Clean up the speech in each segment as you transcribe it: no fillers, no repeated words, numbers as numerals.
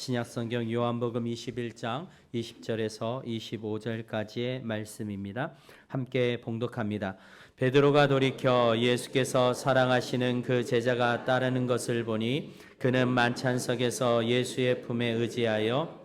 신약성경 요한복음 21장 20절에서 25절까지의 말씀입니다. 함께 봉독합니다. 베드로가 돌이켜 예수께서 사랑하시는 그 제자가 따르는 것을 보니 그는 만찬석에서 예수의 품에 의지하여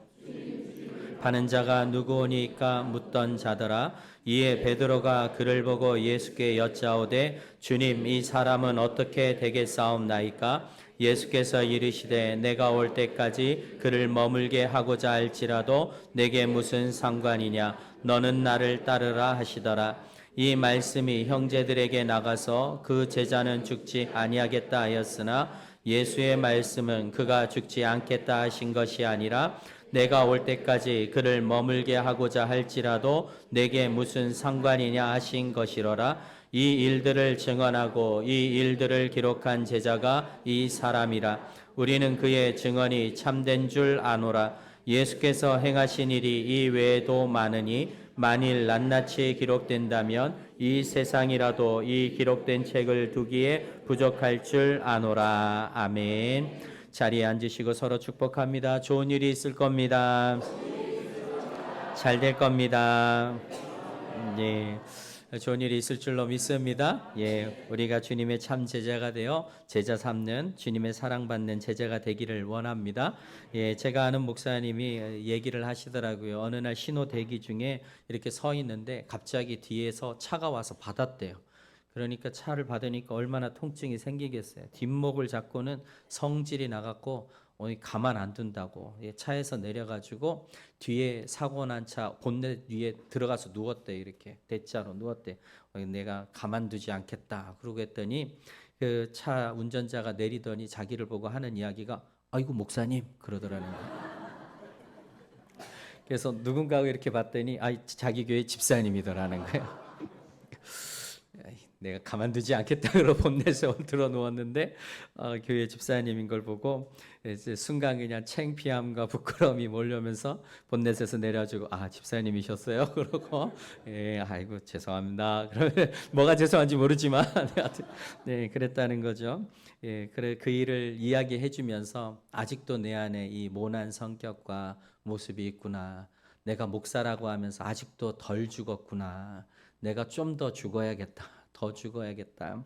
파는 자가 누구오니까 묻던 자더라. 이에 베드로가 그를 보고 예수께 여짜오되 주님, 이 사람은 어떻게 되겠사옵나이까? 예수께서 이르시되 내가 올 때까지 그를 머물게 하고자 할지라도 내게 무슨 상관이냐? 너는 나를 따르라 하시더라. 이 말씀이 형제들에게 나가서 그 제자는 죽지 아니하겠다 하였으나 예수의 말씀은 그가 죽지 않겠다 하신 것이 아니라 내가 올 때까지 그를 머물게 하고자 할지라도 내게 무슨 상관이냐 하신 것이로라. 이 일들을 증언하고 이 일들을 기록한 제자가 이 사람이라. 우리는 그의 증언이 참된 줄 아노라. 예수께서 행하신 일이 이 외에도 많으니 만일 낱낱이 기록된다면 이 세상이라도 이 기록된 책을 두기에 부족할 줄 아노라. 아멘. 자리에 앉으시고 서로 축복합니다. 좋은 일이 있을 겁니다. 잘 될 겁니다. 네. 좋은 일이 있을 줄로 믿습니다. 예, 우리가 주님의 참 제자가 되어 제자 삼는 주님의 사랑받는 제자가 되기를 원합니다. 예, 제가 아는 목사님이 얘기를 하시더라고요. 어느 날 신호 대기 중에 이렇게 서 있는데 갑자기 뒤에서 차가 와서 받았대요. 그러니까 차를 받으니까 얼마나 통증이 생기겠어요. 뒷목을 잡고는 성질이 나갖고 가만 안 둔다고 차에서 내려가지고 뒤에 사고 난 차 본넷 위에 들어가서 누웠대. 이렇게 대자로 누웠대. 내가 가만두지 않겠다. 그러고 했더니 그 차 운전자가 내리더니 자기를 보고 하는 이야기가 아이고 목사님 그러더라는 거예요. 그래서 누군가가 이렇게 봤더니 자기 교회 집사님이더라는 거예요. 내가 가만두지 않겠다 그러고 본넷에 들어 누웠는데 교회 집사님인 걸 보고 이제 순간 그냥 창피함과 부끄러움이 몰려오면서 본넷에서 내려주고 집사님이셨어요? 그러고 아이고 죄송합니다. 그러면 뭐가 죄송한지 모르지만 네 그랬다는 거죠. 그래 그 일을 이야기해 주면서 아직도 내 안에 이 모난 성격과 모습이 있구나. 내가 목사라고 하면서 아직도 덜 죽었구나. 내가 좀 더 죽어야겠다. 더 죽어야겠다.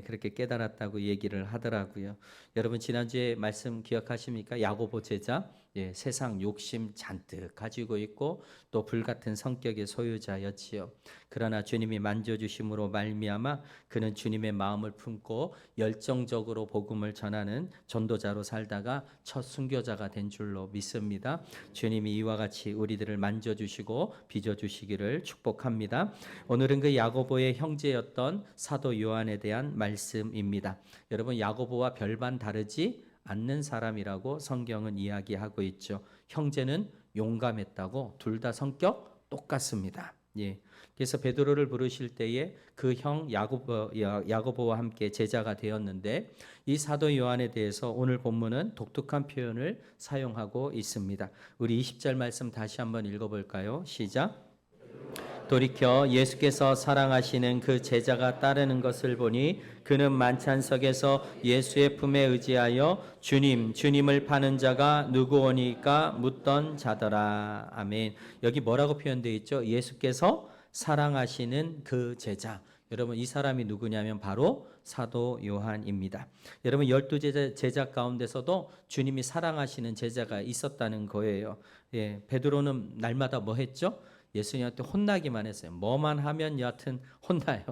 그렇게 깨달았다고 얘기를 하더라고요. 여러분 지난주에 말씀 기억하십니까? 야고보 제자 세상 욕심 잔뜩 가지고 있고 또 불같은 성격의 소유자였지요. 그러나 주님이 만져주심으로 말미암아 그는 주님의 마음을 품고 열정적으로 복음을 전하는 전도자로 살다가 첫 순교자가 된 줄로 믿습니다. 주님이 이와 같이 우리들을 만져주시고 빚어주시기를 축복합니다. 오늘은 그 야고보의 형제였던 사도 요한에 대한 말씀입니다. 여러분 야고보와 별반 다르지 않는 사람이라고 성경은 이야기하고 있죠. 형제는 용감했다고 둘 다 성격 똑같습니다. 그래서 베드로를 부르실 때에 그 형 야고보와 함께 제자가 되었는데 이 사도 요한에 대해서 오늘 본문은 독특한 표현을 사용하고 있습니다. 우리 20절 말씀 다시 한번 읽어볼까요? 시작. 돌이켜 예수께서 사랑하시는 그 제자가 따르는 것을 보니 그는 만찬석에서 예수의 품에 의지하여 주님을 파는 자가 누구오니까 묻던 자더라. 아멘. 여기 뭐라고 표현되어 있죠? 예수께서 사랑하시는 그 제자. 여러분 이 사람이 누구냐면 바로 사도 요한입니다. 여러분 12 제자 가운데서도 주님이 사랑하시는 제자가 있었다는 거예요. 베드로는 날마다 뭐 했죠? 예수님한테 혼나기만 했어요. 뭐만 하면 여하튼 혼나요.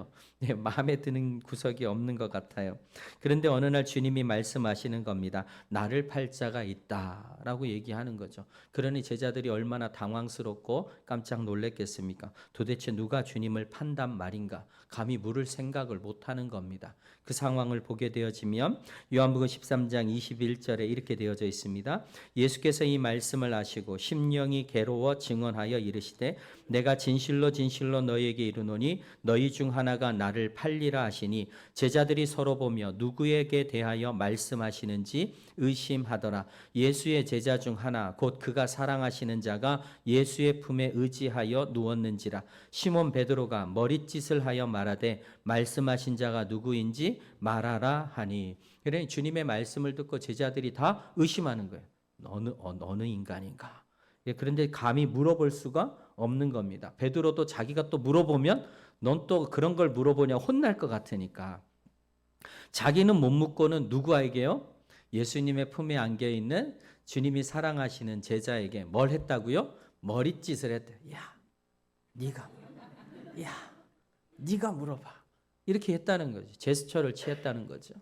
마음에 드는 구석이 없는 것 같아요. 그런데 어느 날 주님이 말씀하시는 겁니다. 나를 팔 자가 있다라고 얘기하는 거죠. 그러니 제자들이 얼마나 당황스럽고 깜짝 놀랐겠습니까? 도대체 누가 주님을 판단 말인가? 감히 물을 생각을 못하는 겁니다. 그 상황을 보게 되어지면 요한복음 13장 21절에 이렇게 되어져 있습니다. 예수께서 이 말씀을 하시고 심령이 괴로워 증언하여 이르시되 내가 진실로 진실로 너희에게 이르노니 너희 중 하나가 나를 팔리라 하시니 제자들이 서로 보며 누구에게 대하여 말씀하시는지 의심하더라. 예수의 제자 중 하나 곧 그가 사랑하시는 자가 예수의 품에 의지하여 누웠는지라. 시몬 베드로가 머릿짓을 하여 말하되 말씀하신 자가 누구인지 말하라 하니. 그러니 주님의 말씀을 듣고 제자들이 다 의심하는 거예요. 어느 인간인가? 예, 그런데 감히 물어볼 수가 없는 겁니다. 베드로도 자기가 또 물어보면 넌 또 그런 걸 물어보냐 혼날 것 같으니까 자기는 못 묻고는 누구에게요? 예수님의 품에 안겨 있는 주님이 사랑하시는 제자에게 뭘 했다고요? 머릿짓을 했대. 네가 야, 네가 물어봐. 이렇게 했다는 거죠. 제스처를 취했다는 거죠.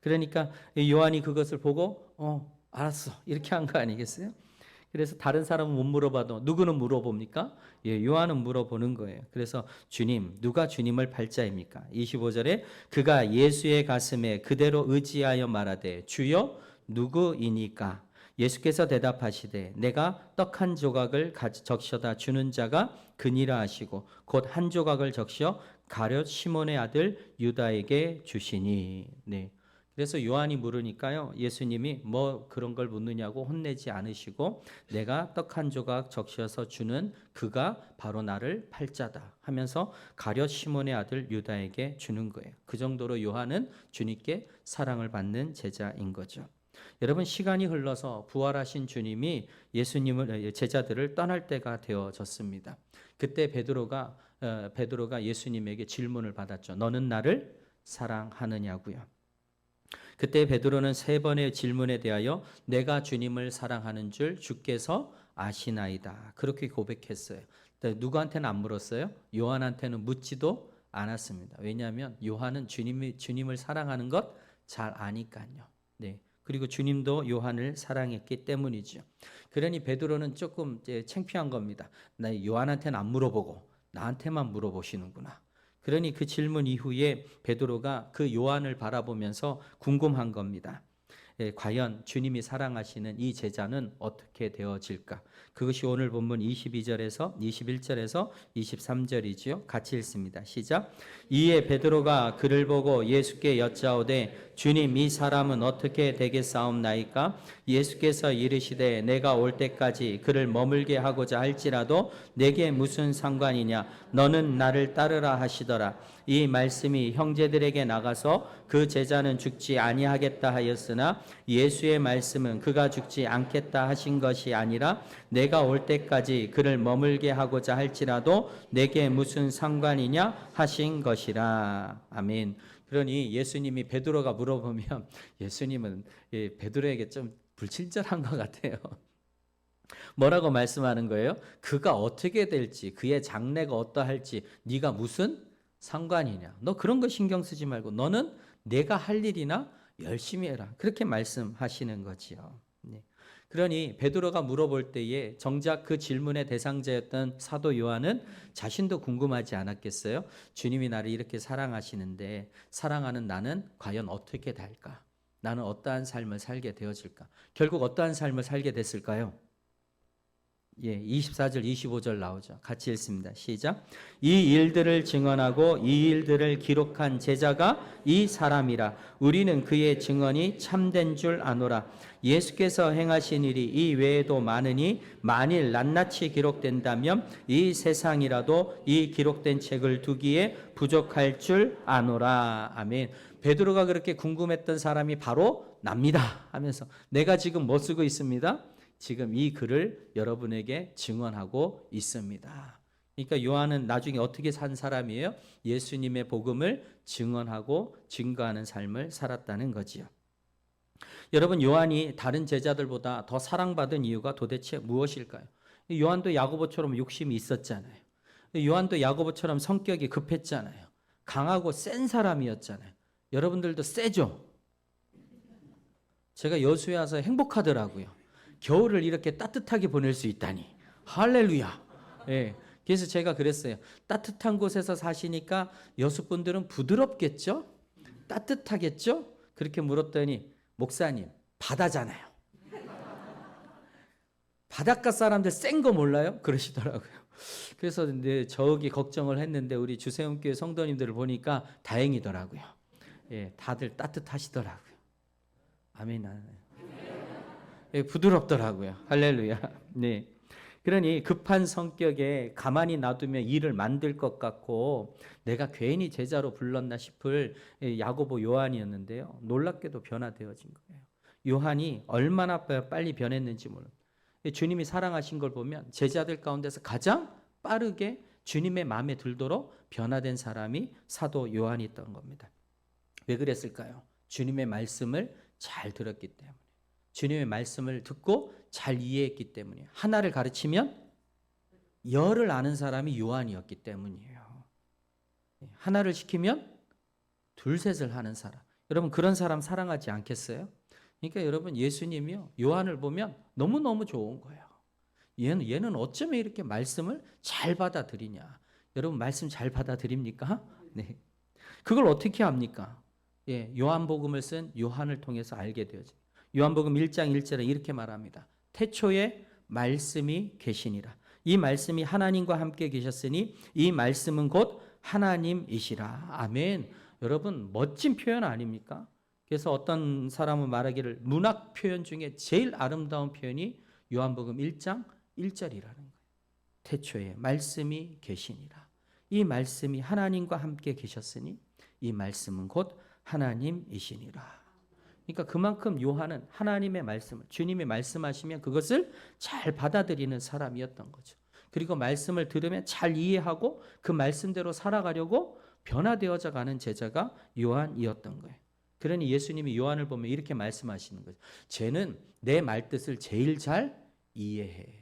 그러니까 요한이 그것을 보고 알았어. 이렇게 한 거 아니겠어요? 그래서 다른 사람은 못 물어봐도 누구는 물어봅니까? 요한은 물어보는 거예요. 그래서 주님, 누가 주님을 팔자입니까? 25절에 그가 예수의 가슴에 그대로 의지하여 말하되 주여 누구이니까? 예수께서 대답하시되 내가 떡 한 조각을 적셔다 주는 자가 그니라 하시고 곧 한 조각을 적셔 가룟 시몬의 아들 유다에게 주시니. 네. 그래서 요한이 물으니까요, 예수님이 뭐 그런 걸 묻느냐고 혼내지 않으시고 내가 떡 한 조각 적셔서 주는 그가 바로 나를 팔자다 하면서 가룟 시몬의 아들 유다에게 주는 거예요. 그 정도로 요한은 주님께 사랑을 받는 제자인 거죠. 여러분, 시간이 흘러서 부활하신 주님이 제자들을 떠날 때가 되어졌습니다. 그때 베드로가 예수님에게 질문을 받았죠. 너는 나를 사랑하느냐고요. 그때 베드로는 3번의 질문에 대하여 내가 주님을 사랑하는 줄 주께서 아시나이다. 그렇게 고백했어요. 누구한테는 안 물었어요? 요한한테는 묻지도 않았습니다. 왜냐하면 요한은 주님을 사랑하는 것 잘 아니까요. 네. 그리고 주님도 요한을 사랑했기 때문이죠. 그러니 베드로는 조금 창피한 겁니다. 나 요한한테는 안 물어보고 나한테만 물어보시는구나. 그러니 그 질문 이후에 베드로가 그 요한을 바라보면서 궁금한 겁니다. 과연 주님이 사랑하시는 이 제자는 어떻게 되어질까? 그것이 오늘 본문 22절에서 21절에서 23절이지요. 같이 읽습니다. 시작. 이에 베드로가 그를 보고 예수께 여짜오되 주님, 이 사람은 어떻게 되겠사옵나이까? 예수께서 이르시되 내가 올 때까지 그를 머물게 하고자 할지라도 내게 무슨 상관이냐? 너는 나를 따르라 하시더라. 이 말씀이 형제들에게 나가서 그 제자는 죽지 아니하겠다 하였으나 예수의 말씀은 그가 죽지 않겠다 하신 것이 아니라 내가 올 때까지 그를 머물게 하고자 할지라도 내게 무슨 상관이냐 하신 것이라. 아멘. 그러니 예수님이 베드로가 물어보면 예수님은 베드로에게 좀 불친절한 것 같아요. 뭐라고 말씀하는 거예요? 그가 어떻게 될지, 그의 장래가 어떠할지 네가 무슨 상관이냐? 너 그런 거 신경 쓰지 말고 너는 내가 할 일이나 열심히 해라. 그렇게 말씀하시는 거지요. 네. 그러니 베드로가 물어볼 때에 정작 그 질문의 대상자였던 사도 요한은 자신도 궁금하지 않았겠어요? 주님이 나를 이렇게 사랑하시는데 사랑하는 나는 과연 어떻게 될까? 나는 어떠한 삶을 살게 되어질까? 결국 어떠한 삶을 살게 됐을까요? 24절, 25절 나오죠. 같이 읽습니다. 시작. 이 일들을 증언하고 이 일들을 기록한 제자가 이 사람이라. 우리는 그의 증언이 참된 줄 아노라. 예수께서 행하신 일이 이 외에도 많으니 만일 낱낱이 기록된다면 이 세상이라도 이 기록된 책을 두기에 부족할 줄 아노라. 아멘. 베드로가 그렇게 궁금했던 사람이 바로 납니다 하면서 내가 지금 뭐 쓰고 있습니다? 지금 이 글을 여러분에게 증언하고 있습니다. 그러니까 요한은 나중에 어떻게 산 사람이에요? 예수님의 복음을 증언하고 증거하는 삶을 살았다는 거지요. 여러분, 요한이 다른 제자들보다 더 사랑받은 이유가 도대체 무엇일까요? 요한도 야고보처럼 욕심이 있었잖아요. 요한도 야고보처럼 성격이 급했잖아요. 강하고 센 사람이었잖아요. 여러분들도 세죠? 제가 여수에 와서 행복하더라고요. 겨울을 이렇게 따뜻하게 보낼 수 있다니. 할렐루야. 예. 그래서 제가 그랬어요. 따뜻한 곳에서 사시니까 여수분들은 부드럽겠죠? 따뜻하겠죠? 그렇게 물었더니 목사님, 바다잖아요. 바닷가 사람들 센 거 몰라요? 그러시더라고요. 그래서 근데 저기 걱정을 했는데 우리 주세훈교회 성도님들을 보니까 다행이더라고요. 예, 다들 따뜻하시더라고요. 아멘. 부드럽더라고요. 할렐루야. 네. 그러니 급한 성격에 가만히 놔두면 일을 만들 것 같고 내가 괜히 제자로 불렀나 싶을 야고보 요한이었는데요. 놀랍게도 변화되어진 거예요. 요한이 얼마나 빨리 변했는지 몰라요. 주님이 사랑하신 걸 보면 제자들 가운데서 가장 빠르게 주님의 마음에 들도록 변화된 사람이 사도 요한이었던 겁니다. 왜 그랬을까요? 주님의 말씀을 잘 들었기 때문에. 주님의 말씀을 듣고 잘 이해했기 때문에. 하나를 가르치면 열을 아는 사람이 요한이었기 때문이에요. 하나를 시키면 둘셋을 하는 사람. 여러분 그런 사람 사랑하지 않겠어요? 그러니까 여러분 예수님이요 요한을 보면 너무너무 좋은 거예요. 얘는 어쩌면 이렇게 말씀을 잘 받아들이냐. 여러분 말씀 잘 받아들입니까? 네. 그걸 어떻게 합니까? 예, 요한복음을 쓴 요한을 통해서 알게 되어져. 요한복음 1장 1절에 이렇게 말합니다. 태초에 말씀이 계시니라. 이 말씀이 하나님과 함께 계셨으니 이 말씀은 곧 하나님이시라. 아멘. 여러분 멋진 표현 아닙니까? 그래서 어떤 사람은 말하기를 문학 표현 중에 제일 아름다운 표현이 요한복음 1장 1절이라는 거예요. 태초에 말씀이 계시니라. 이 말씀이 하나님과 함께 계셨으니 이 말씀은 곧 하나님이시니라. 그러니까 그만큼 요한은 하나님의 말씀을, 주님이 말씀하시면 그것을 잘 받아들이는 사람이었던 거죠. 그리고 말씀을 들으면 잘 이해하고 그 말씀대로 살아가려고 변화되어져 가는 제자가 요한이었던 거예요. 그러니 예수님이 요한을 보면 이렇게 말씀하시는 거죠. 쟤는 내 말뜻을 제일 잘 이해해.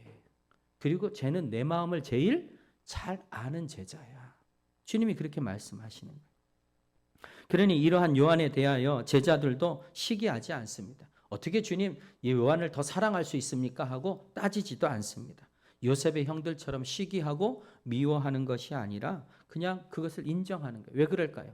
그리고 쟤는 내 마음을 제일 잘 아는 제자야. 주님이 그렇게 말씀하시는 거예요. 그러니 이러한 요한에 대하여 제자들도 시기하지 않습니다. 어떻게 주님 이 요한을 더 사랑할 수 있습니까? 하고 따지지도 않습니다. 요셉의 형들처럼 시기하고 미워하는 것이 아니라 그냥 그것을 인정하는 거예요. 왜 그럴까요?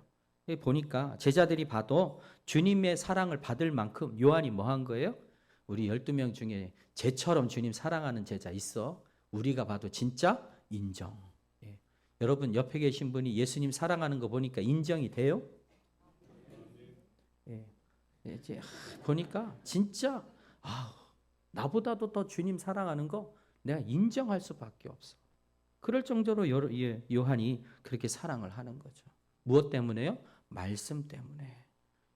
보니까 제자들이 봐도 주님의 사랑을 받을 만큼 요한이 뭐 한 거예요? 우리 12명 중에 쟤처럼 주님 사랑하는 제자 있어? 우리가 봐도 진짜 인정. 예. 여러분 옆에 계신 분이 예수님 사랑하는 거 보니까 인정이 돼요? 예. 이제 보니까 진짜 나보다도 더 주님 사랑하는 거 내가 인정할 수밖에 없어. 그럴 정도로 요한이 그렇게 사랑을 하는 거죠. 무엇 때문에요? 말씀 때문에.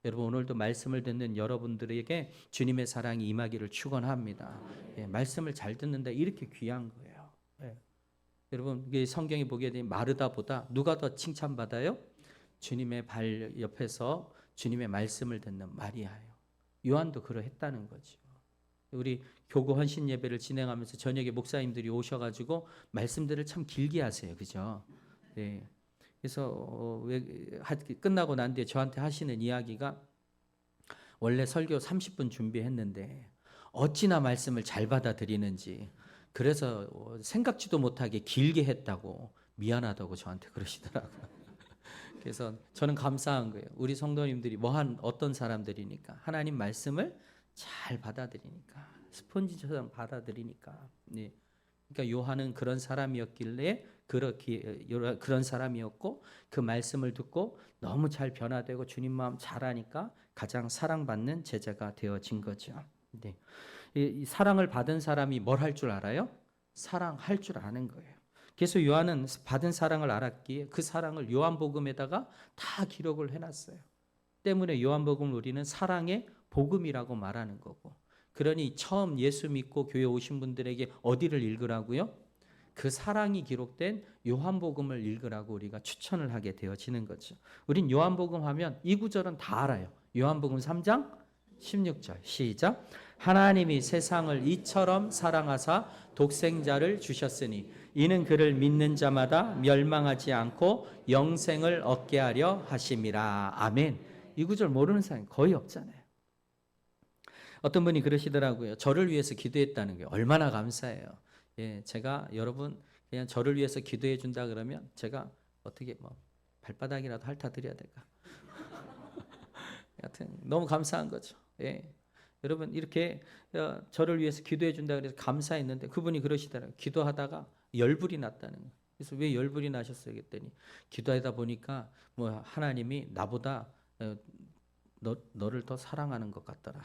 여러분 오늘도 말씀을 듣는 여러분들에게 주님의 사랑이 임하기를 축원합니다. 예, 말씀을 잘 듣는데 이렇게 귀한 거예요. 예. 여러분 성경에 보게 되면 마르다보다 누가 더 칭찬받아요? 주님의 발 옆에서 주님의 말씀을 듣는 마리아예요. 요한도 그러했다는 거죠. 우리 교구 헌신 예배를 진행하면서 저녁에 목사님들이 오셔가지고 말씀들을 참 길게 하세요, 그죠? 네. 그래서 끝나고 난 뒤에 저한테 하시는 이야기가 원래 설교 30분 준비했는데 어찌나 말씀을 잘 받아들이는지 그래서 생각지도 못하게 길게 했다고 미안하다고 저한테 그러시더라고요. 그래서 저는 감사한 거예요. 우리 성도님들이 어떤 사람들이니까 하나님 말씀을 잘 받아들이니까 스펀지처럼 받아들이니까. 네. 그러니까 요한은 그런 사람이었길래 그런 사람이었고 그 말씀을 듣고 너무 잘 변화되고 주님 마음 잘 아니까 가장 사랑받는 제자가 되어진 거죠. 네. 이 사랑을 받은 사람이 뭘 할 줄 알아요? 사랑할 줄 아는 거예요. 그래서 요한은 받은 사랑을 알았기에 그 사랑을 요한복음에다가 다 기록을 해놨어요. 때문에 요한복음을 우리는 사랑의 복음이라고 말하는 거고. 그러니 처음 예수 믿고 교회 오신 분들에게 어디를 읽으라고요? 그 사랑이 기록된 요한복음을 읽으라고 우리가 추천을 하게 되어지는 거죠. 우린 요한복음 하면 이 구절은 다 알아요. 요한복음 3장 16절 시작. 하나님이 세상을 이처럼 사랑하사 독생자를 주셨으니 이는 그를 믿는 자마다 멸망하지 않고 영생을 얻게 하려 하심이라. 아멘. 이 구절 모르는 사람이 거의 없잖아요. 어떤 분이 그러시더라고요. 저를 위해서 기도했다는 게 얼마나 감사해요. 예, 제가 여러분 그냥 저를 위해서 기도해 준다 그러면 제가 어떻게 발바닥이라도 핥아드려야 될까? 하여튼 너무 감사한 거죠. 예. 여러분 이렇게 저를 위해서 기도해 준다 그래서 감사했는데 그분이 그러시더라고요. 기도하다가 열불이 났다는 거예요. 그래서 왜 열불이 나셨어요? 그랬더니 기도하다 보니까 하나님이 나보다 너를 더 사랑하는 것 같더라.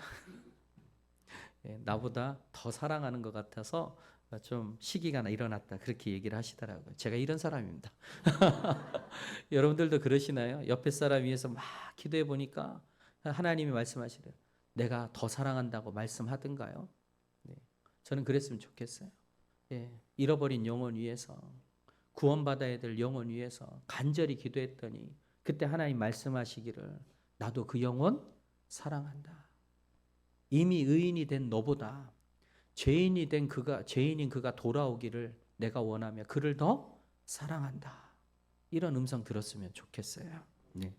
예, 나보다 더 사랑하는 것 같아서 좀 시기가 일어났다. 그렇게 얘기를 하시더라고요. 제가 이런 사람입니다. 여러분들도 그러시나요? 옆에 사람 위해서 막 기도해 보니까 하나님이 말씀하시래요. 내가 더 사랑한다고 말씀하든가요? 네, 저는 그랬으면 좋겠어요. 예, 잃어버린 영혼 위해서, 구원받아야 될 영혼 위해서 간절히 기도했더니 그때 하나님 말씀하시기를 나도 그 영혼 사랑한다. 이미 의인이 된 너보다 죄인인 그가 돌아오기를 내가 원하며 그를 더 사랑한다. 이런 음성 들었으면 좋겠어요. 네.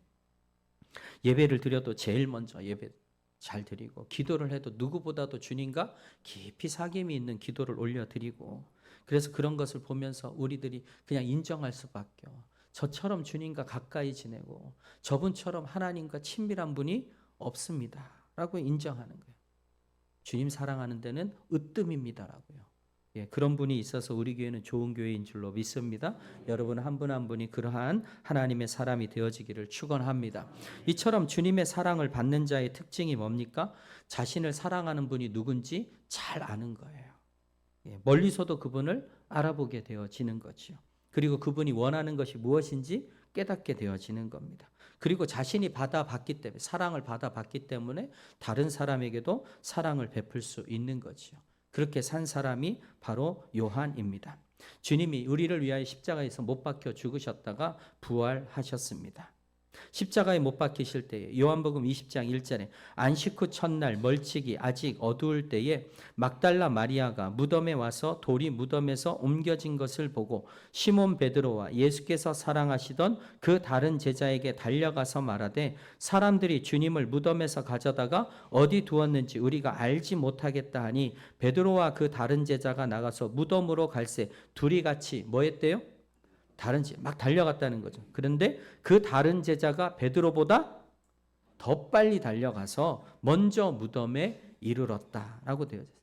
예배를 드려도 제일 먼저 예배 잘 드리고, 기도를 해도 누구보다도 주님과 깊이 사귐이 있는 기도를 올려드리고, 그래서 그런 것을 보면서 우리들이 그냥 인정할 수밖에. 저처럼 주님과 가까이 지내고 저분처럼 하나님과 친밀한 분이 없습니다 라고 인정하는 거예요. 주님 사랑하는 데는 으뜸입니다라고요. 예, 그런 분이 있어서 우리 교회는 좋은 교회인 줄로 믿습니다. 여러분 한 분 한 분이 그러한 하나님의 사람이 되어지기를 축원합니다. 이처럼 주님의 사랑을 받는 자의 특징이 뭡니까? 자신을 사랑하는 분이 누군지 잘 아는 거예요. 예, 멀리서도 그분을 알아보게 되어지는 거죠. 그리고 그분이 원하는 것이 무엇인지 깨닫게 되어지는 겁니다. 그리고 자신이 받아봤기 때문에, 사랑을 받아봤기 때문에 다른 사람에게도 사랑을 베풀 수 있는 거죠. 그렇게 산 사람이 바로 요한입니다. 주님이 우리를 위하여 십자가에서 못 박혀 죽으셨다가 부활하셨습니다. 십자가에 못 박히실 때에 요한복음 20장 1절에 안식 후 첫날 멀찍이 아직 어두울 때에 막달라 마리아가 무덤에 와서 돌이 무덤에서 옮겨진 것을 보고 시몬 베드로와 예수께서 사랑하시던 그 다른 제자에게 달려가서 말하되 사람들이 주님을 무덤에서 가져다가 어디 두었는지 우리가 알지 못하겠다 하니 베드로와 그 다른 제자가 나가서 무덤으로 갈새 둘이 같이 뭐 했대요? 다른 막 달려갔다는 거죠. 그런데 그 다른 제자가 베드로보다 더 빨리 달려가서 먼저 무덤에 이르렀다라고 되어 있어요.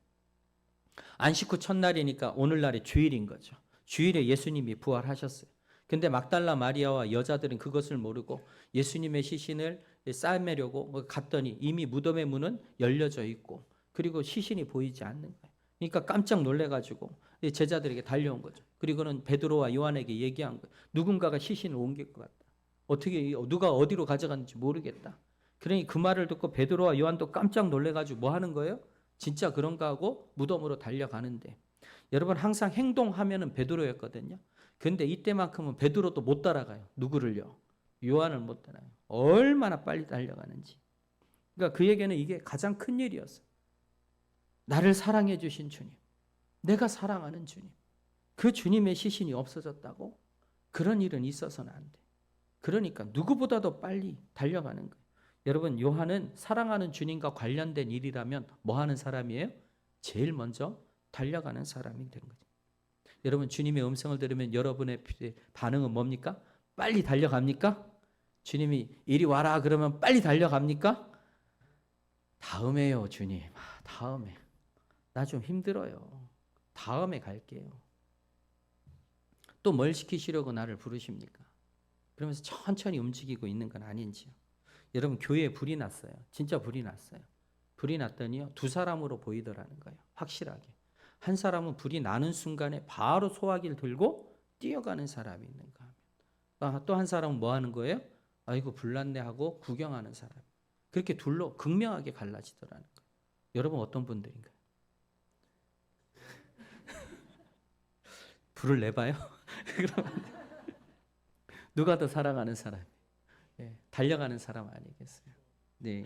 안식 후 첫날이니까 오늘날이 주일인 거죠. 주일에 예수님이 부활하셨어요. 근데 막달라 마리아와 여자들은 그것을 모르고 예수님의 시신을 싸매려고 갔더니 이미 무덤의 문은 열려져 있고, 그리고 시신이 보이지 않는 거예요. 그러니까 깜짝 놀래가지고 제자들에게 달려온 거죠. 그리고는 베드로와 요한에게 얘기한 거예요. 누군가가 시신을 옮길 것 같다. 어떻게 누가 어디로 가져갔는지 모르겠다. 그러니 그 말을 듣고 베드로와 요한도 깜짝 놀래가지고 뭐 하는 거예요? 진짜 그런가 하고 무덤으로 달려가는데, 여러분 항상 행동하면은 베드로였거든요. 근데 이때만큼은 베드로도 못 따라가요. 누구를요? 요한을 못 따라요. 얼마나 빨리 달려가는지. 그러니까 그에게는 이게 가장 큰 일이었어요. 나를 사랑해 주신 주님, 내가 사랑하는 주님, 그 주님의 시신이 없어졌다고? 그런 일은 있어서는 안 돼. 그러니까 누구보다도 빨리 달려가는 거예요. 여러분, 요한은 사랑하는 주님과 관련된 일이라면 뭐 하는 사람이에요? 제일 먼저 달려가는 사람이 된 거죠. 여러분, 주님의 음성을 들으면 여러분의 반응은 뭡니까? 빨리 달려갑니까? 주님이 이리 와라 그러면 빨리 달려갑니까? 다음에요, 주님. 다음에. 나 좀 힘들어요. 다음에 갈게요. 또 뭘 시키시려고 나를 부르십니까? 그러면서 천천히 움직이고 있는 건 아닌지요. 여러분, 교회에 불이 났어요. 진짜 불이 났어요. 불이 났더니요, 두 사람으로 보이더라는 거예요. 확실하게. 한 사람은 불이 나는 순간에 바로 소화기를 들고 뛰어가는 사람이 있는가 하면, 또 한 사람은 뭐 하는 거예요? 아이고 불났네 하고 구경하는 사람. 그렇게 둘로 극명하게 갈라지더라는 거예요. 여러분 어떤 분들인가요? 불을 내봐요? 그러면 누가 더 사랑하는 사람? 예, 달려가는 사람 아니겠어요? 네.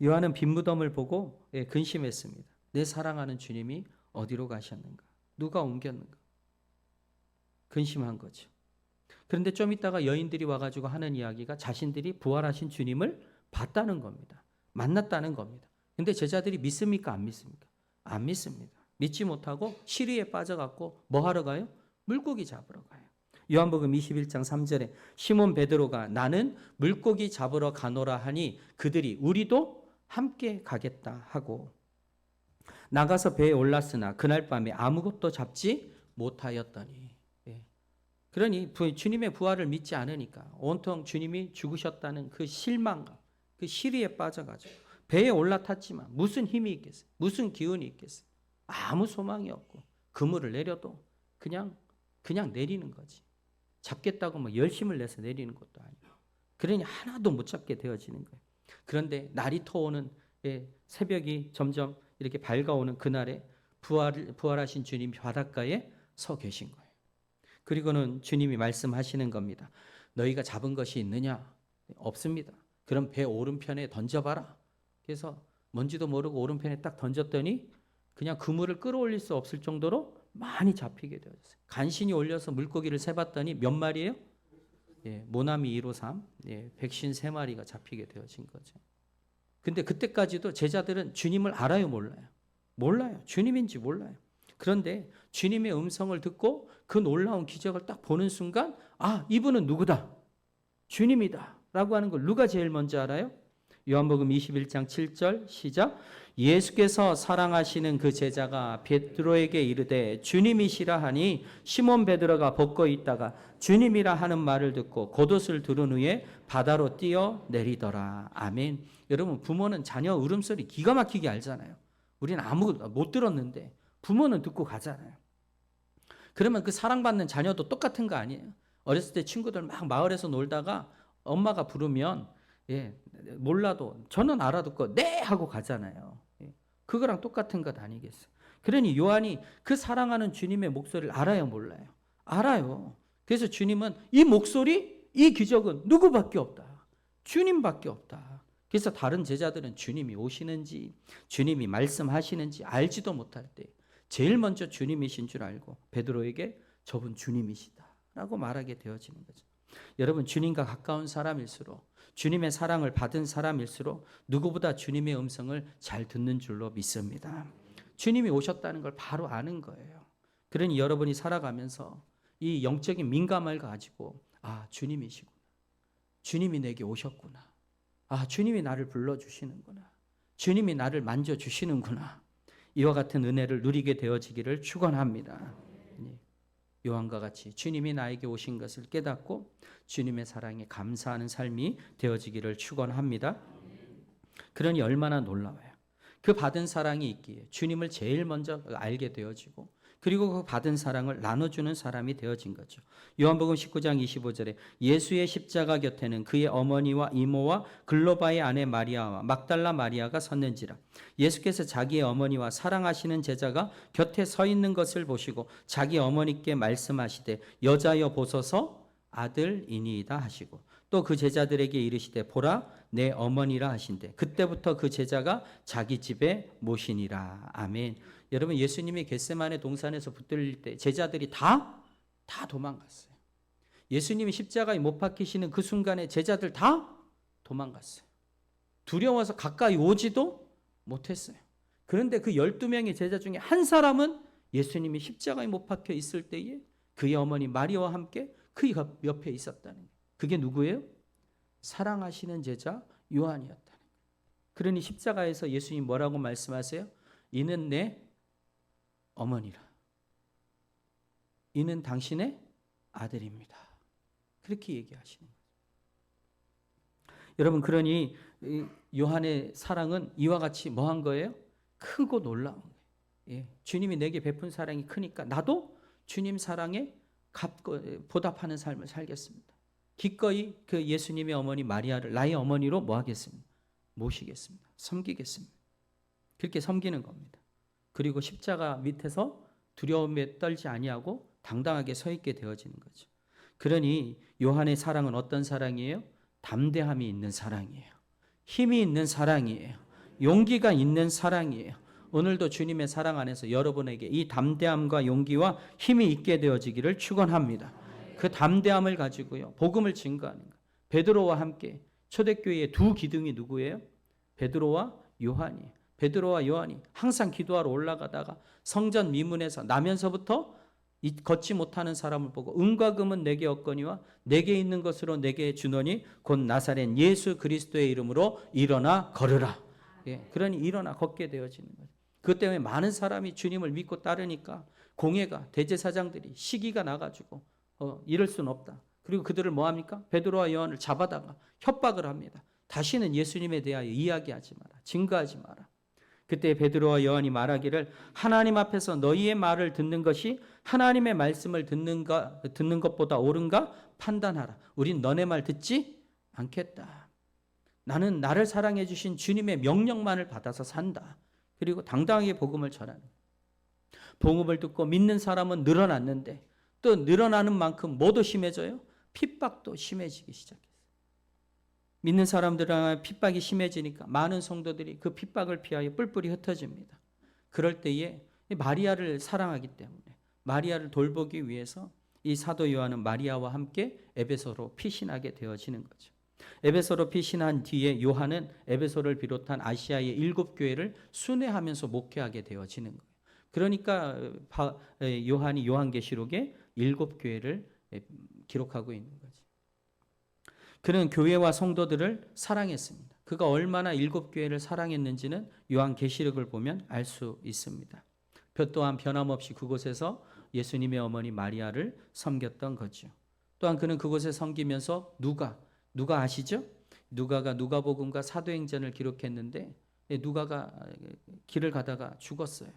요한은 빈 무덤을 보고 근심했습니다. 내 사랑하는 주님이 어디로 가셨는가? 누가 옮겼는가? 근심한 거죠. 그런데 좀 있다가 여인들이 와가지고 하는 이야기가 자신들이 부활하신 주님을 봤다는 겁니다. 만났다는 겁니다. 근데 제자들이 믿습니까? 안 믿습니까? 안 믿습니다. 믿지 못하고 시리에 빠져갖고 뭐 하러 가요? 물고기 잡으러 가요. 요한복음 21장 3절에 시몬 베드로가 나는 물고기 잡으러 가노라 하니 그들이 우리도 함께 가겠다 하고 나가서 배에 올랐으나 그날 밤에 아무것도 잡지 못하였더니, 그러니 주님의 부활을 믿지 않으니까 온통 주님이 죽으셨다는 그 실망감, 그 시리에 빠져가지고 배에 올라탔지만 무슨 힘이 있겠어요? 무슨 기운이 있겠어요? 아무 소망이 없고 그물을 내려도 그냥 내리는 거지. 잡겠다고 뭐 열심을 내서 내리는 것도 아니고, 그러니 하나도 못 잡게 되어지는 거예요. 그런데 날이 터오는 새벽이 점점 이렇게 밝아오는 그날에 부활하신 주님이 바닷가에 서 계신 거예요. 그리고는 주님이 말씀하시는 겁니다. 너희가 잡은 것이 있느냐? 없습니다. 그럼 배 오른편에 던져봐라. 그래서 뭔지도 모르고 오른편에 딱 던졌더니 그냥 그물을 끌어올릴 수 없을 정도로 많이 잡히게 되었어요. 간신히 올려서 물고기를 세봤더니 몇 마리예요? 모나미 153, 153마리가 잡히게 되어진 거죠. 근데 그때까지도 제자들은 주님을 알아요, 몰라요? 몰라요. 주님인지 몰라요. 그런데 주님의 음성을 듣고 그 놀라운 기적을 딱 보는 순간, 아, 이분은 누구다? 주님이다. 라고 하는 걸 누가 제일 먼저 알아요? 요한복음 21장 7절 시작. 예수께서 사랑하시는 그 제자가 베드로에게 이르되 주님이시라 하니 시몬 베드로가 벗고 있다가 주님이라 하는 말을 듣고 겉옷을 두른 후에 바다로 뛰어 내리더라. 아멘. 여러분, 부모는 자녀 울음소리 기가 막히게 알잖아요. 우리는 아무것도 못 들었는데 부모는 듣고 가잖아요. 그러면 그 사랑받는 자녀도 똑같은 거 아니에요? 어렸을 때 친구들 막 마을에서 놀다가 엄마가 부르면 몰라도 저는 알아듣고 네 하고 가잖아요. 그거랑 똑같은 것 아니겠어요? 그러니 요한이 그 사랑하는 주님의 목소리를 알아요, 몰라요? 알아요. 그래서 주님은 이 목소리, 이 기적은 누구밖에 없다. 주님밖에 없다. 그래서 다른 제자들은 주님이 오시는지 주님이 말씀하시는지 알지도 못할 때 제일 먼저 주님이신 줄 알고 베드로에게 저분 주님이시다 라고 말하게 되어지는 거죠. 여러분, 주님과 가까운 사람일수록 주님의 사랑을 받은 사람일수록 누구보다 주님의 음성을 잘 듣는 줄로 믿습니다. 주님이 오셨다는 걸 바로 아는 거예요. 그러니 여러분이 살아가면서 이 영적인 민감을 가지고 아, 주님이시구나. 주님이 내게 오셨구나. 아, 주님이 나를 불러주시는구나. 주님이 나를 만져주시는구나. 이와 같은 은혜를 누리게 되어지기를 축원합니다. 요한과 같이 주님이 나에게 오신 것을 깨닫고 주님의 사랑에 감사하는 삶이 되어지기를 축원합니다. 그러니 얼마나 놀라워요. 그 받은 사랑이 있기에 주님을 제일 먼저 알게 되어지고 그리고 그 받은 사랑을 나눠주는 사람이 되어진 거죠. 요한복음 19장 25절에 예수의 십자가 곁에는 그의 어머니와 이모와 글로바의 아내 마리아와 막달라 마리아가 섰는지라. 예수께서 자기의 어머니와 사랑하시는 제자가 곁에 서 있는 것을 보시고 자기 어머니께 말씀하시되 여자여 보소서 아들이니이다 하시고 또 그 제자들에게 이르시되 보라 내 어머니라 하신대. 그때부터 그 제자가 자기 집에 모시니라. 아멘. 여러분, 예수님이 겟세마네 동산에서 붙들릴 때 제자들이 다 도망갔어요. 예수님이 십자가에 못 박히시는 그 순간에 제자들 다 도망갔어요. 두려워서 가까이 오지도 못했어요. 그런데 그 12명의 제자 중에 한 사람은 예수님이 십자가에 못 박혀 있을 때에 그의 어머니 마리아와 함께 그 옆에 있었다는 거예요. 그게 누구예요? 사랑하시는 제자 요한이었다는 거예요. 그러니 십자가에서 예수님 뭐라고 말씀하세요? 이는 내 어머니라. 이는 당신의 아들입니다. 그렇게 얘기하시는 거예요. 여러분, 그러니 요한의 사랑은 이와 같이 뭐한 거예요? 크고 놀라운 거예요. 주님이 내게 베푼 사랑이 크니까 나도 주님 사랑에 보답하는 삶을 살겠습니다. 기꺼이 그 예수님의 어머니 마리아를 나의 어머니로 뭐 하겠습니다? 모시겠습니다. 섬기겠습니다. 그렇게 섬기는 겁니다. 그리고 십자가 밑에서 두려움에 떨지 아니하고 당당하게 서 있게 되어지는 거죠. 그러니 요한의 사랑은 어떤 사랑이에요? 담대함이 있는 사랑이에요. 힘이 있는 사랑이에요. 용기가 있는 사랑이에요. 오늘도 주님의 사랑 안에서 여러분에게 이 담대함과 용기와 힘이 있게 되어지기를 축원합니다. 그 담대함을 가지고요, 복음을 증거하는 것. 베드로와 함께 초대교회의 두 기둥이 누구예요? 베드로와 요한이에요. 베드로와 요한이 항상 기도하러 올라가다가 성전 미문에서 나면서부터 걷지 못하는 사람을 보고 은과 금은 내게 없거니와 내게 있는 것으로 내게 주노니 곧 나사렛 예수 그리스도의 이름으로 일어나 걸으라. 그러니 일어나 걷게 되어지는 거예요. 그것 때문에 많은 사람이 주님을 믿고 따르니까 공회가 대제사장들이 시기가 나가지고 이럴 수는 없다. 그리고 그들을 뭐합니까? 베드로와 요한을 잡아다가 협박을 합니다. 다시는 예수님에 대하여 이야기하지 마라. 증거하지 마라. 그때 베드로와 요한이 말하기를 하나님 앞에서 너희의 말을 듣는 것이 하나님의 말씀을 듣는 것보다 옳은가 판단하라. 우린 너네 말 듣지 않겠다. 나는 나를 사랑해 주신 주님의 명령만을 받아서 산다. 그리고 당당하게 복음을 전하는. 복음을 듣고 믿는 사람은 늘어났는데 또 늘어나는 만큼 뭐도 심해져요? 핍박도 심해지기 시작했어요. 믿는 사람들은 핍박이 심해지니까 많은 성도들이 그 핍박을 피하여 뿔뿔이 흩어집니다. 그럴 때에 마리아를 사랑하기 때문에 마리아를 돌보기 위해서 이 사도 요한은 마리아와 함께 에베소로 피신하게 되어지는 거죠. 에베소로 피신한 뒤에 요한은 에베소를 비롯한 아시아의 7교회를 순회하면서 목회하게 되어지는 거예요. 그러니까 요한이 요한계시록에 7교회를 기록하고 있는 거죠. 그는 교회와 성도들을 사랑했습니다. 그가 얼마나 7교회를 사랑했는지는 요한계시록을 보면 알 수 있습니다. 또한 변함없이 그곳에서 예수님의 어머니 마리아를 섬겼던 거죠. 또한 그는 그곳에 섬기면서 누가 아시죠? 누가가 누가복음과 사도행전을 기록했는데 누가가 길을 가다가 죽었어요.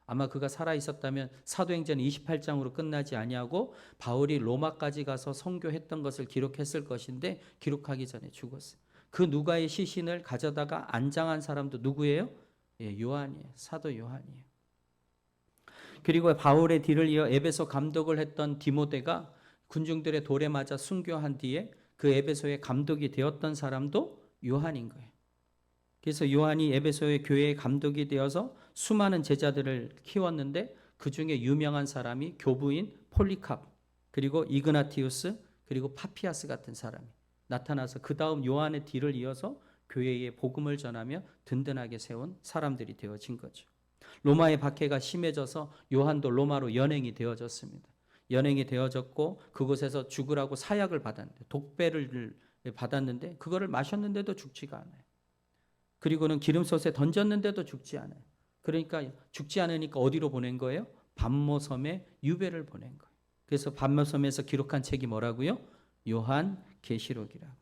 아마 그가 살아 있었다면 사도행전 28장으로 끝나지 아니하고 바울이 로마까지 가서 선교했던 것을 기록했을 것인데 기록하기 전에 죽었어요. 그 누가의 시신을 가져다가 안장한 사람도 누구예요? 요한이에요. 사도 요한이에요. 그리고 바울의 뒤를 이어 에베소 감독을 했던 디모데가 군중들의 돌에 맞아 순교한 뒤에 그 에베소의 감독이 되었던 사람도 요한인 거예요. 그래서 요한이 에베소의 교회의 감독이 되어서 수많은 제자들을 키웠는데 그 중에 유명한 사람이 교부인 폴리캅, 그리고 이그나티우스, 그리고 파피아스 같은 사람이 나타나서 그 다음 요한의 뒤를 이어서 교회에 복음을 전하며 든든하게 세운 사람들이 되어진 거죠. 로마의 박해가 심해져서 요한도 로마로 연행이 되어졌습니다. 연행이 되어졌고 그곳에서 죽으라고 사약을 받았는데 독배를 받았는데 그거를 마셨는데도 죽지가 않아요. 그리고는 기름솥에 던졌는데도 죽지 않아요. 그러니까 죽지 않으니까 어디로 보낸 거예요? 밤모섬에 유배를 보낸 거예요. 그래서 밤모섬에서 기록한 책이 뭐라고요? 요한계시록이라고.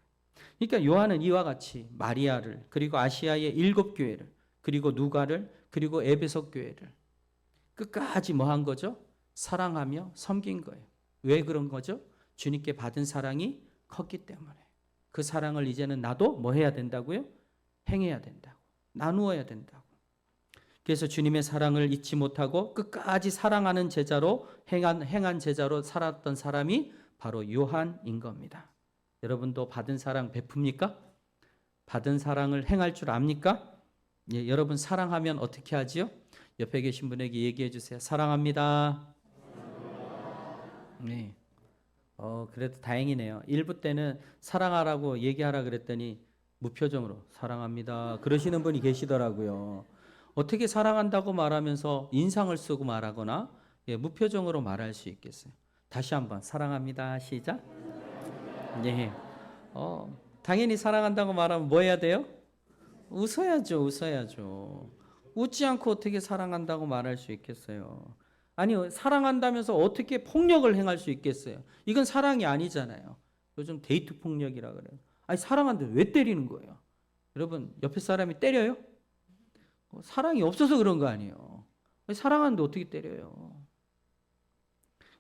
그러니까 요한은 이와 같이 마리아를, 그리고 아시아의 7교회를, 그리고 누가를, 그리고 에베소 교회를 끝까지 뭐 한 거죠? 사랑하며 섬긴 거예요. 왜 그런 거죠? 주님께 받은 사랑이 컸기 때문에. 그 사랑을 이제는 나도 뭐 해야 된다고요? 행해야 된다고. 나누어야 된다고. 그래서 주님의 사랑을 잊지 못하고 끝까지 사랑하는 제자로 행한 제자로 살았던 사람이 바로 요한인 겁니다. 여러분도 받은 사랑 베풉니까? 받은 사랑을 행할 줄 압니까? 예, 여러분 사랑하면 어떻게 하지요? 옆에 계신 분에게 얘기해 주세요. 사랑합니다. 네. 그래도 다행이네요. 1부 때는 사랑하라고 얘기하라 그랬더니 무표정으로 사랑합니다. 그러시는 분이 계시더라고요. 어떻게 사랑한다고 말하면서 인상을 쓰고 말하거나 무표정으로 말할 수 있겠어요? 다시 한번 사랑합니다. 시작. 네. 당연히 사랑한다고 말하면 뭐 해야 돼요? 웃어야죠. 웃어야죠. 웃지 않고 어떻게 사랑한다고 말할 수 있겠어요? 아니, 사랑한다면서 어떻게 폭력을 행할 수 있겠어요? 이건 사랑이 아니잖아요. 요즘 데이트 폭력이라 그래요. 아니, 사랑하는데 왜 때리는 거예요? 여러분, 옆에 사람이 때려요? 사랑이 없어서 그런 거 아니에요. 사랑하는데 어떻게 때려요?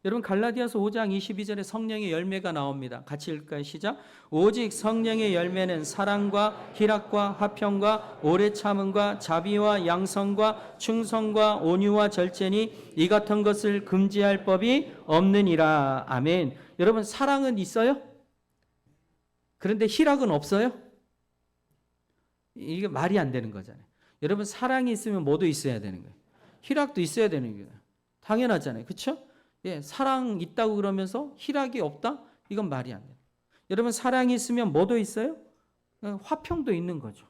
여러분, 갈라디아서 5장 22절에 성령의 열매가 나옵니다. 같이 읽을까요? 시작. 오직 성령의 열매는 사랑과 희락과 화평과 오래 참음과 자비와 양성과 충성과 온유와 절제니 이 같은 것을 금지할 법이 없느니라. 아멘. 여러분, 사랑은 있어요? 그런데 희락은 없어요? 이게 말이 안 되는 거잖아요. 여러분, 사랑이 있으면 뭐도 있어야 되는 거예요. 희락도 있어야 되는 거예요. 당연하잖아요. 그렇죠? 예, 사랑 있다고 그러면서 희락이 없다? 이건 말이 안 돼요. 여러분, 사랑이 있으면 뭐도 있어요? 화평도 있는 거죠.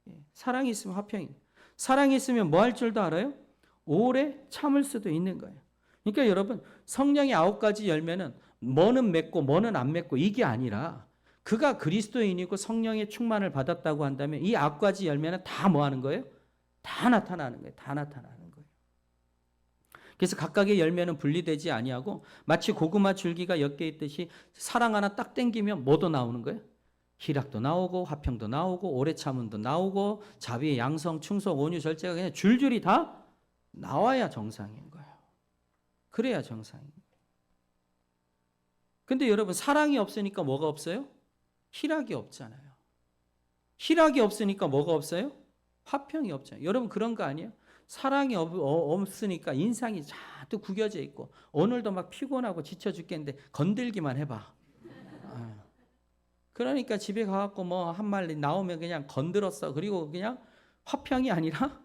예, 사랑이 있으면 화평이. 사랑이 있으면 뭐 할 줄도 알아요? 오래 참을 수도 있는 거예요. 그러니까 여러분, 성령의 9가지 열매는 뭐는 맺고 뭐는 안 맺고 이게 아니라 그가 그리스도인이고 성령의 충만을 받았다고 한다면 이 9가지 열매는 다 뭐 하는 거예요? 다 나타나는 거예요. 다 나타나는 거예요. 그래서 각각의 열매는 분리되지 아니하고 마치 고구마 줄기가 엮여 있듯이 사랑 하나 딱 땡기면 뭐도 나오는 거예요? 희락도 나오고 화평도 나오고 오래 참음도 나오고 자비, 양성, 충성, 온유, 절제가 그냥 줄줄이 다 나와야 정상인 거예요. 그래야 정상인 거예요. 근데 여러분, 사랑이 없으니까 뭐가 없어요? 희락이 없잖아요. 희락이 없으니까 뭐가 없어요? 화평이 없잖아요. 여러분 그런 거 아니에요? 사랑이 없으니까 인상이 자꾸 구겨져 있고 오늘도 막 피곤하고 지쳐 죽겠는데 건들기만 해봐. 그러니까 집에 가갖고 뭐 한 마리 나오면 그냥 건드렸어. 그리고 그냥 화평이 아니라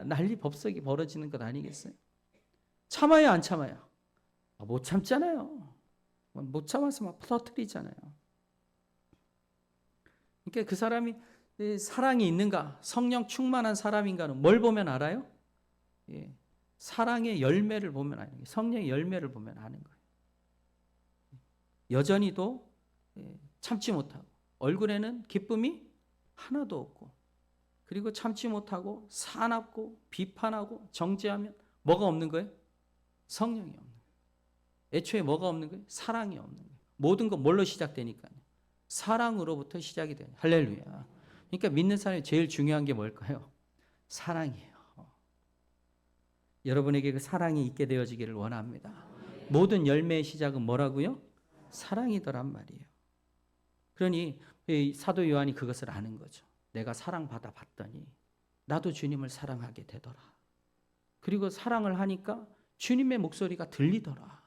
난리 법석이 벌어지는 것 아니겠어요? 참아요, 안 참아요? 못 참잖아요. 못 참아서 막 터뜨리잖아요. 그러니까 그 사람이 사랑이 있는가, 성령 충만한 사람인가는 뭘 보면 알아요? 예, 사랑의 열매를 보면 아는 거예요. 성령의 열매를 보면 아는 거예요. 여전히도 참지 못하고 얼굴에는 기쁨이 하나도 없고 그리고 참지 못하고 사납고 비판하고 정죄하면 뭐가 없는 거예요? 성령이 없는 거예요. 애초에 뭐가 없는 거예요? 사랑이 없는 거예요. 모든 건 뭘로 시작되니까요? 사랑으로부터 시작이 돼요. 할렐루야. 그러니까 믿는 사람이 제일 중요한 게 뭘까요? 사랑이에요. 여러분에게 그 사랑이 있게 되어지기를 원합니다. 모든 열매의 시작은 뭐라고요? 사랑이더란 말이에요. 그러니 사도 요한이 그것을 아는 거죠. 내가 사랑받아 봤더니 나도 주님을 사랑하게 되더라. 그리고 사랑을 하니까 주님의 목소리가 들리더라.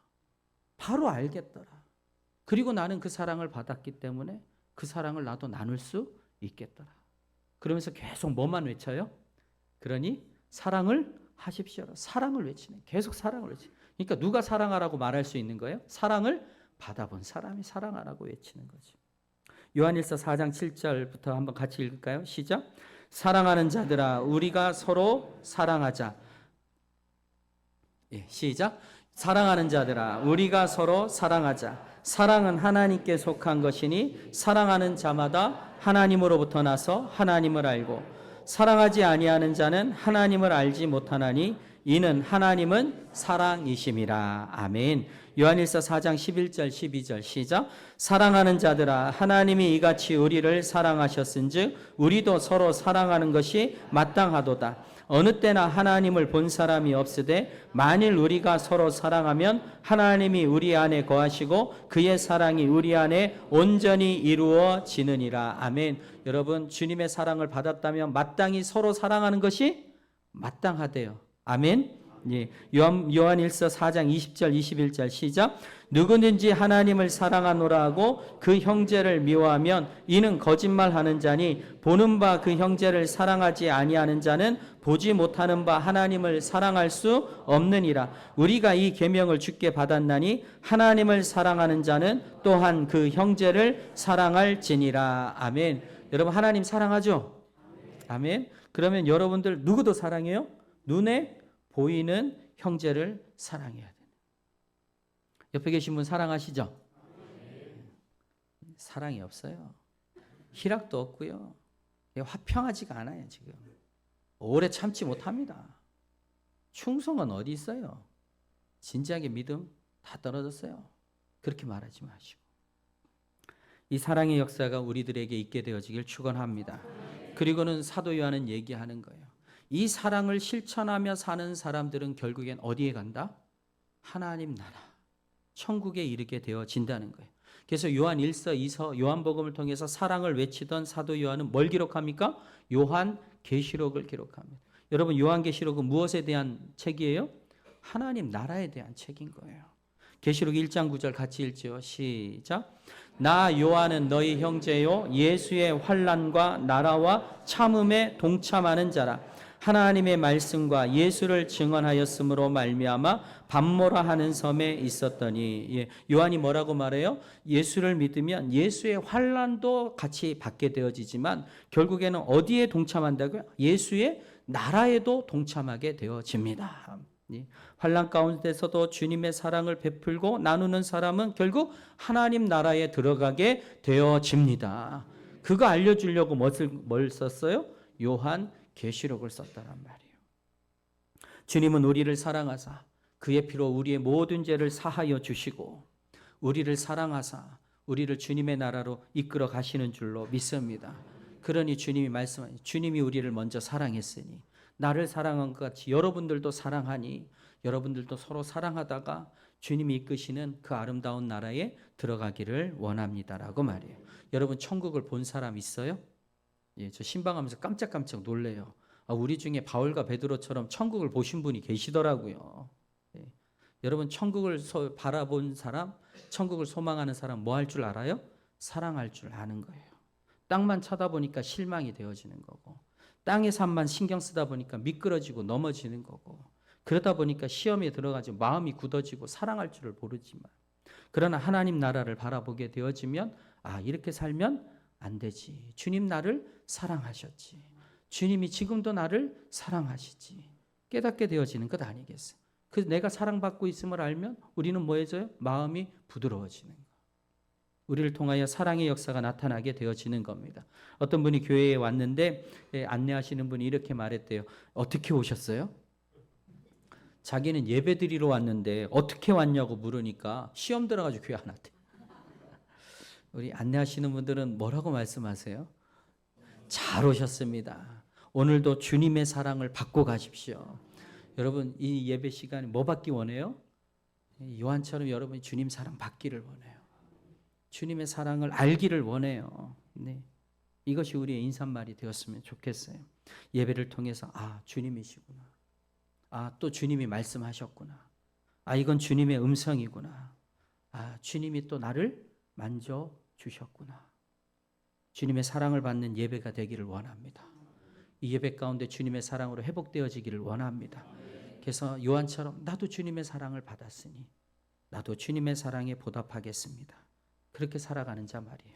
바로 알겠더라. 그리고 나는 그 사랑을 받았기 때문에 그 사랑을 나도 나눌 수 있겠더라. 그러면서 계속 뭐만 외쳐요? 그러니 사랑을 하십시오. 사랑을 외치네. 계속 사랑을 외치네. 그러니까 누가 사랑하라고 말할 수 있는 거예요? 사랑을 받아본 사람이 사랑하라고 외치는 거죠. 요한일서 4장 7절부터 한번 같이 읽을까요? 시작. 사랑하는 자들아 우리가 서로 사랑하자. 시작. 사랑하는 자들아 우리가 서로 사랑하자. 사랑은 하나님께 속한 것이니 사랑하는 자마다 하나님으로부터 나서 하나님을 알고 사랑하지 아니하는 자는 하나님을 알지 못하나니 이는 하나님은 사랑이심이라. 아멘. 요한일서 4장 11절 12절 시작. 사랑하는 자들아 하나님이 이같이 우리를 사랑하셨은즉 우리도 서로 사랑하는 것이 마땅하도다. 어느 때나 하나님을 본 사람이 없으되 만일 우리가 서로 사랑하면 하나님이 우리 안에 거하시고 그의 사랑이 우리 안에 온전히 이루어지느니라. 아멘. 여러분 주님의 사랑을 받았다면 마땅히 서로 사랑하는 것이 마땅하대요. 아멘. 예. 요한일서 4장 20절 21절 시작. 누구든지 하나님을 사랑하노라 하고 그 형제를 미워하면 이는 거짓말하는 자니 보는 바 그 형제를 사랑하지 아니하는 자는 보지 못하는 바 하나님을 사랑할 수 없느니라. 우리가 이 계명을 주께 받았나니 하나님을 사랑하는 자는 또한 그 형제를 사랑할지니라. 아멘. 여러분 하나님 사랑하죠? 아멘. 그러면 여러분들 누구도 사랑해요? 눈에 보이는 형제를 사랑해야 돼요. 옆에 계신 분 사랑하시죠? 사랑이 없어요. 희락도 없고요. 화평하지가 않아요. 지금 오래 참지 못합니다. 충성은 어디 있어요? 진지하게 믿음 다 떨어졌어요. 그렇게 말하지 마시고 이 사랑의 역사가 우리들에게 있게 되어지길 축원합니다. 그리고는 사도 요한은 얘기하는 거예요. 이 사랑을 실천하며 사는 사람들은 결국엔 어디에 간다? 하나님 나라, 천국에 이르게 되어진다는 거예요. 그래서 요한 1서, 2서, 요한복음을 통해서 사랑을 외치던 사도 요한은 뭘 기록합니까? 요한 계시록을 기록합니다. 여러분 요한계시록은 무엇에 대한 책이에요? 하나님 나라에 대한 책인 거예요. 계시록 1장 9절 같이 읽죠. 시작. 나 요한은 너희 형제요 예수의 환난과 나라와 참음에 동참하는 자라. 하나님의 말씀과 예수를 증언하였으므로 말미암아 밤모라 하는 섬에 있었더니. 요한이 뭐라고 말해요? 예수를 믿으면 예수의 환난도 같이 받게 되어지지만 결국에는 어디에 동참한다고요? 예수의 나라에도 동참하게 되어집니다. 환난 가운데서도 주님의 사랑을 베풀고 나누는 사람은 결국 하나님 나라에 들어가게 되어집니다. 그거 알려주려고 뭘 썼어요? 요한 계시록을 썼다란 말이에요. 주님은 우리를 사랑하사 그의 피로 우리의 모든 죄를 사하여 주시고 우리를 사랑하사 우리를 주님의 나라로 이끌어 가시는 줄로 믿습니다. 그러니 주님이 말씀하니 주님이 우리를 먼저 사랑했으니 나를 사랑한 것 같이 여러분들도 사랑하니 여러분들도 서로 사랑하다가 주님이 이끄시는 그 아름다운 나라에 들어가기를 원합니다라고 말이에요. 여러분 천국을 본 사람 있어요? 예, 저 신방하면서 깜짝깜짝 놀래요. 우리 중에 바울과 베드로처럼 천국을 보신 분이 계시더라고요. 예. 여러분 천국을 바라본 사람, 천국을 소망하는 사람 뭐 할 줄 알아요? 사랑할 줄 아는 거예요. 땅만 쳐다보니까 실망이 되어지는 거고, 땅의 삶만 신경 쓰다 보니까 미끄러지고 넘어지는 거고, 그러다 보니까 시험에 들어가지고 마음이 굳어지고 사랑할 줄을 모르지만, 그러나 하나님 나라를 바라보게 되어지면 이렇게 살면 안 되지. 주님 나를 사랑하셨지. 주님이 지금도 나를 사랑하시지. 깨닫게 되어지는 것 아니겠어요? 그 내가 사랑받고 있음을 알면 우리는 뭐해져요? 마음이 부드러워지는 거예요. 우리를 통하여 사랑의 역사가 나타나게 되어지는 겁니다. 어떤 분이 교회에 왔는데 안내하시는 분이 이렇게 말했대요. 어떻게 오셨어요? 자기는 예배 드리러 왔는데 어떻게 왔냐고 물으니까 시험 들어가지고 교회 안 왔대. 우리 안내하시는 분들은 뭐라고 말씀하세요? 잘 오셨습니다. 오늘도 주님의 사랑을 받고 가십시오. 여러분 이 예배 시간에 뭐 받기 원해요? 요한처럼 여러분이 주님 사랑 받기를 원해요. 주님의 사랑을 알기를 원해요. 네. 이것이 우리의 인사말이 되었으면 좋겠어요. 예배를 통해서 주님이시구나. 또 주님이 말씀하셨구나. 이건 주님의 음성이구나. 주님이 또 나를 만져주셨구나. 주님의 사랑을 받는 예배가 되기를 원합니다. 이 예배 가운데 주님의 사랑으로 회복되어지기를 원합니다. 그래서 요한처럼 나도 주님의 사랑을 받았으니 나도 주님의 사랑에 보답하겠습니다. 그렇게 살아가는 자 말이에요.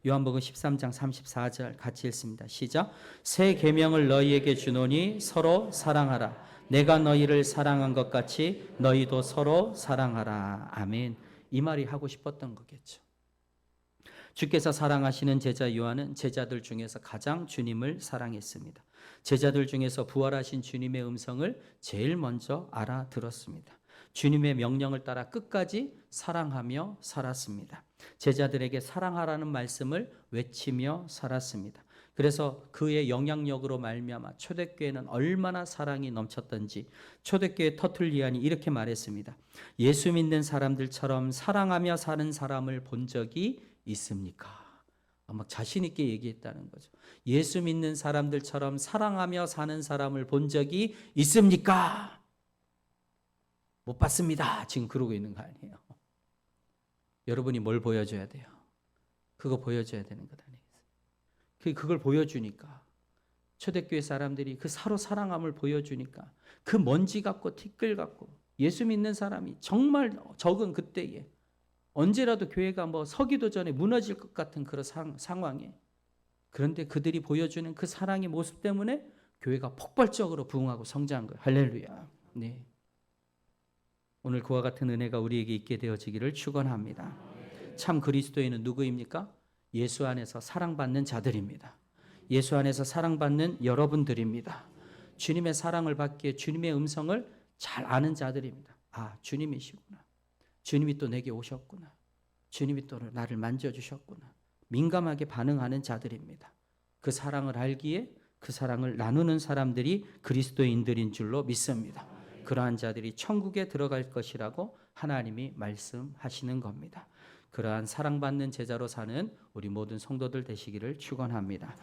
요한복음 13장 34절 같이 읽습니다. 시작. 새 계명을 너희에게 주노니 서로 사랑하라. 내가 너희를 사랑한 것 같이 너희도 서로 사랑하라. 아멘. 이 말이 하고 싶었던 거겠죠. 주께서 사랑하시는 제자 요한은 제자들 중에서 가장 주님을 사랑했습니다. 제자들 중에서 부활하신 주님의 음성을 제일 먼저 알아들었습니다. 주님의 명령을 따라 끝까지 사랑하며 살았습니다. 제자들에게 사랑하라는 말씀을 외치며 살았습니다. 그래서 그의 영향력으로 말미암아 초대교회는 얼마나 사랑이 넘쳤던지 초대교회 터툴리안이 이렇게 말했습니다. 예수 믿는 사람들처럼 사랑하며 사는 사람을 본 적이 있습니까? 막 자신 있게 얘기했다는 거죠. 예수 믿는 사람들처럼 사랑하며 사는 사람을 본 적이 있습니까? 못 봤습니다. 지금 그러고 있는 거 아니에요. 여러분이 뭘 보여줘야 돼요? 그거 보여줘야 되는 것 아니겠어요? 그걸 보여주니까 초대교회 사람들이 그 서로 사랑함을 보여주니까 그 먼지 같고 티끌 같고 예수 믿는 사람이 정말 적은 그때에 언제라도 교회가 서기도 전에 무너질 것 같은 그런 상황에 그런데 그들이 보여주는 그 사랑의 모습 때문에 교회가 폭발적으로 부흥하고 성장한 거예요. 할렐루야. 네. 오늘 그와 같은 은혜가 우리에게 있게 되어지기를 축원합니다. 참 그리스도인은 누구입니까? 예수 안에서 사랑받는 자들입니다. 예수 안에서 사랑받는 여러분들입니다. 주님의 사랑을 받기에 주님의 음성을 잘 아는 자들입니다. 주님이시구나. 주님이 또 내게 오셨구나. 주님이 또 나를 만져주셨구나. 민감하게 반응하는 자들입니다. 그 사랑을 알기에 그 사랑을 나누는 사람들이 그리스도인들인 줄로 믿습니다. 그러한 자들이 천국에 들어갈 것이라고 하나님이 말씀하시는 겁니다. 그러한 사랑받는 제자로 사는 우리 모든 성도들 되시기를 축원합니다.